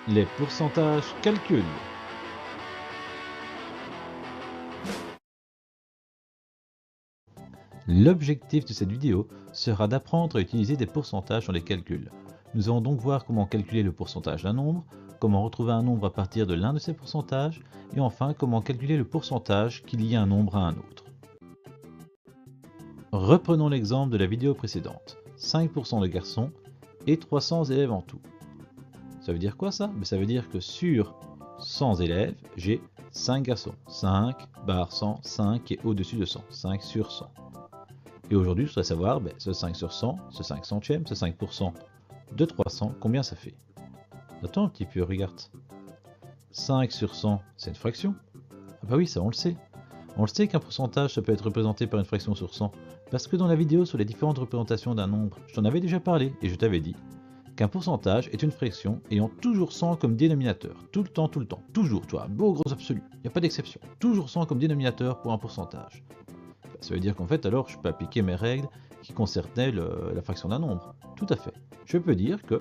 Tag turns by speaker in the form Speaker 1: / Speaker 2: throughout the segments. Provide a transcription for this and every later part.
Speaker 1: Les pourcentages calcul. L'objectif de cette vidéo sera d'apprendre à utiliser des pourcentages dans les calculs. Nous allons donc voir comment calculer le pourcentage d'un nombre, comment retrouver un nombre à partir de l'un de ces pourcentages, et enfin comment calculer le pourcentage qui lie un nombre à un autre. Reprenons l'exemple de la vidéo précédente. 5% de garçons et 300 élèves en tout. Ça veut dire quoi ça? Ça veut dire que sur 100 élèves, j'ai 5 garçons. 5 barre 100, 5 est au-dessus de 100. 5 sur 100. Et aujourd'hui, je voudrais savoir, ce 5 sur 100, ce 5 centièmes, ce 5% de 300, combien ça fait? Attends un petit peu, regarde. 5 sur 100, c'est une fraction. Ah bah oui, ça on le sait. On le sait qu'un pourcentage, ça peut être représenté par une fraction sur 100. Parce que dans la vidéo sur les différentes représentations d'un nombre, je t'en avais déjà parlé et je t'avais dit qu'un pourcentage est une fraction ayant toujours 100 comme dénominateur. Tout le temps, toujours, tu vois, beau gros absolu, il n'y a pas d'exception. Toujours 100 comme dénominateur pour un pourcentage. Ça veut dire qu'en fait, alors, je peux appliquer mes règles qui concernaient la fraction d'un nombre. Tout à fait. Je peux dire que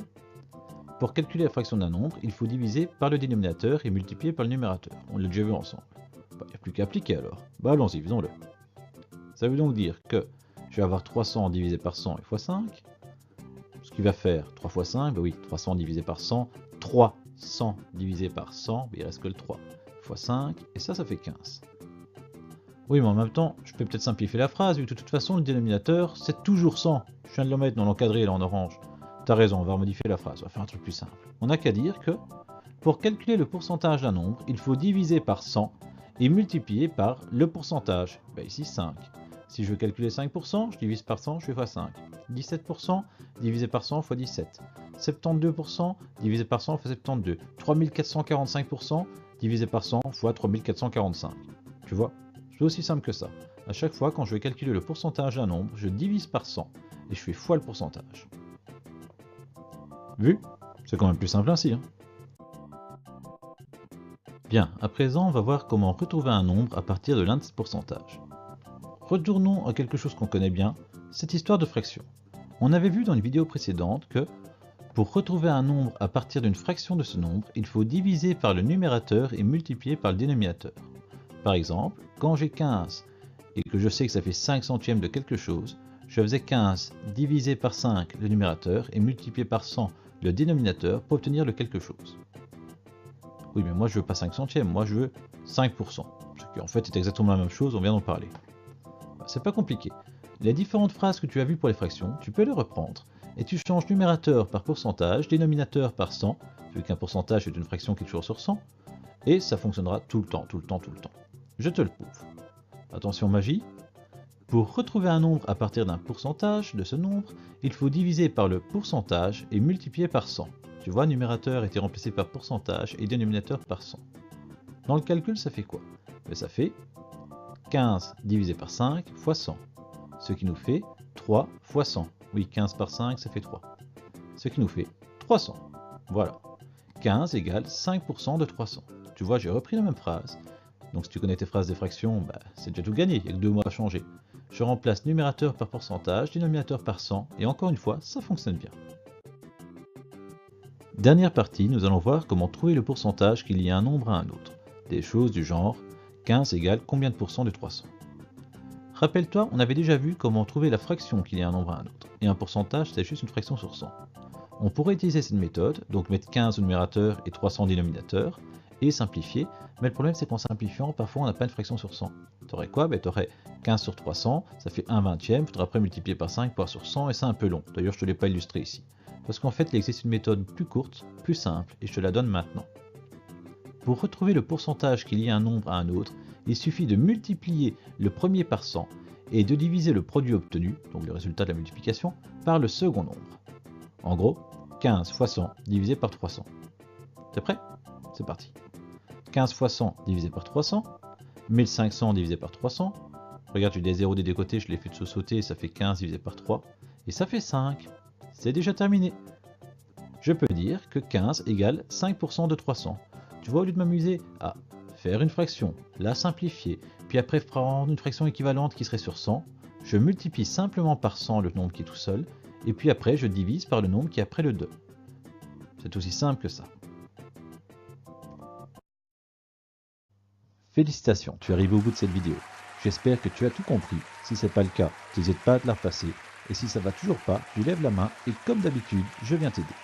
Speaker 1: pour calculer la fraction d'un nombre, il faut diviser par le dénominateur et multiplier par le numérateur. On l'a déjà vu ensemble. Il n'y a plus qu'à appliquer alors. Allons-y, faisons-le. Ça veut donc dire que je vais avoir 300 divisé par 100 et fois 5. Ce qui va faire 3 fois 5, oui, 300 divisé par 100. 300 divisé par 100, il reste que le 3. Fois 5, et ça fait 15. Oui, mais en même temps, je peux peut-être simplifier la phrase, vu que de toute façon, le dénominateur, c'est toujours 100. Je viens de le mettre dans l'encadré, là, en orange. T'as raison, on va modifier la phrase, on va faire un truc plus simple. On n'a qu'à dire que, pour calculer le pourcentage d'un nombre, il faut diviser par 100 et multiplier par le pourcentage. Ici, 5. Si je veux calculer 5%, je divise par 100, je fais fois 5. 17% divisé par 100 fois 17. 72% divisé par 100 fois 72. 3445% divisé par 100 fois 3445. Tu vois? C'est aussi simple que ça. À chaque fois, quand je vais calculer le pourcentage d'un nombre, je divise par 100 et je fais fois le pourcentage. Vu? C'est quand même plus simple ainsi. Bien, à présent, on va voir comment retrouver un nombre à partir de l'un de ces pourcentages. Retournons à quelque chose qu'on connaît bien, cette histoire de fraction. On avait vu dans une vidéo précédente que, pour retrouver un nombre à partir d'une fraction de ce nombre, il faut diviser par le numérateur et multiplier par le dénominateur. Par exemple, quand j'ai 15 et que je sais que ça fait 5 centièmes de quelque chose, je faisais 15 divisé par 5 le numérateur et multiplié par 100 le dénominateur pour obtenir le quelque chose. Oui, mais moi je veux pas 5 centièmes, moi je veux 5%. Ce qui en fait est exactement la même chose, on vient d'en parler. C'est pas compliqué. Les différentes phrases que tu as vues pour les fractions, tu peux les reprendre. Et tu changes numérateur par pourcentage, dénominateur par 100, vu qu'un pourcentage est une fraction qui est toujours sur 100, et ça fonctionnera tout le temps. Je te le prouve. Attention magie. Pour retrouver un nombre à partir d'un pourcentage de ce nombre, il faut diviser par le pourcentage et multiplier par 100. Tu vois, numérateur était remplacé par pourcentage et dénominateur par 100. Dans le calcul, ça fait quoi? Ça fait 15 divisé par 5 fois 100. Ce qui nous fait 3 fois 100. Oui, 15 par 5, ça fait 3. Ce qui nous fait 300. Voilà. 15 égale 5% de 300. Tu vois, j'ai repris la même phrase. Donc si tu connais tes phrases des fractions, c'est déjà tout gagné, il n'y a que 2 mots à changer. Je remplace numérateur par pourcentage, dénominateur par 100, et encore une fois, ça fonctionne bien. Dernière partie, nous allons voir comment trouver le pourcentage qui lie un nombre à un autre. Des choses du genre 15 égale combien de pourcents de 300. Rappelle-toi, on avait déjà vu comment trouver la fraction qui lie un nombre à un autre, et un pourcentage c'est juste une fraction sur 100. On pourrait utiliser cette méthode, donc mettre 15 au numérateur et 300 au dénominateur, et simplifier, mais le problème c'est qu'en simplifiant, parfois on n'a pas une fraction sur 100. Tu aurais quoi? Tu aurais 15 sur 300, ça fait 1/20, il faudra après multiplier par 5 pour sur 100, et c'est un peu long. D'ailleurs je ne te l'ai pas illustré ici. Parce qu'en fait il existe une méthode plus courte, plus simple, et je te la donne maintenant. Pour retrouver le pourcentage qui lie un nombre à un autre, il suffit de multiplier le premier par 100, et de diviser le produit obtenu, donc le résultat de la multiplication, par le second nombre. En gros, 15 fois 100 divisé par 300. T'es prêt? C'est parti. 15 fois 100 divisé par 300, 1500 divisé par 300, regarde j'ai des zéros des deux côtés, je les fais de sauter, ça fait 15 divisé par 3, et ça fait 5. C'est déjà terminé. Je peux dire que 15 égale 5% de 300. Tu vois, au lieu de m'amuser à faire une fraction, la simplifier, puis après prendre une fraction équivalente qui serait sur 100, je multiplie simplement par 100 le nombre qui est tout seul, et puis après je divise par le nombre qui est après le 2. C'est aussi simple que ça. Félicitations, tu arrives au bout de cette vidéo. J'espère que tu as tout compris. Si ce n'est pas le cas, n'hésite pas à te la repasser. Et si ça va toujours pas, tu lèves la main et comme d'habitude, je viens t'aider.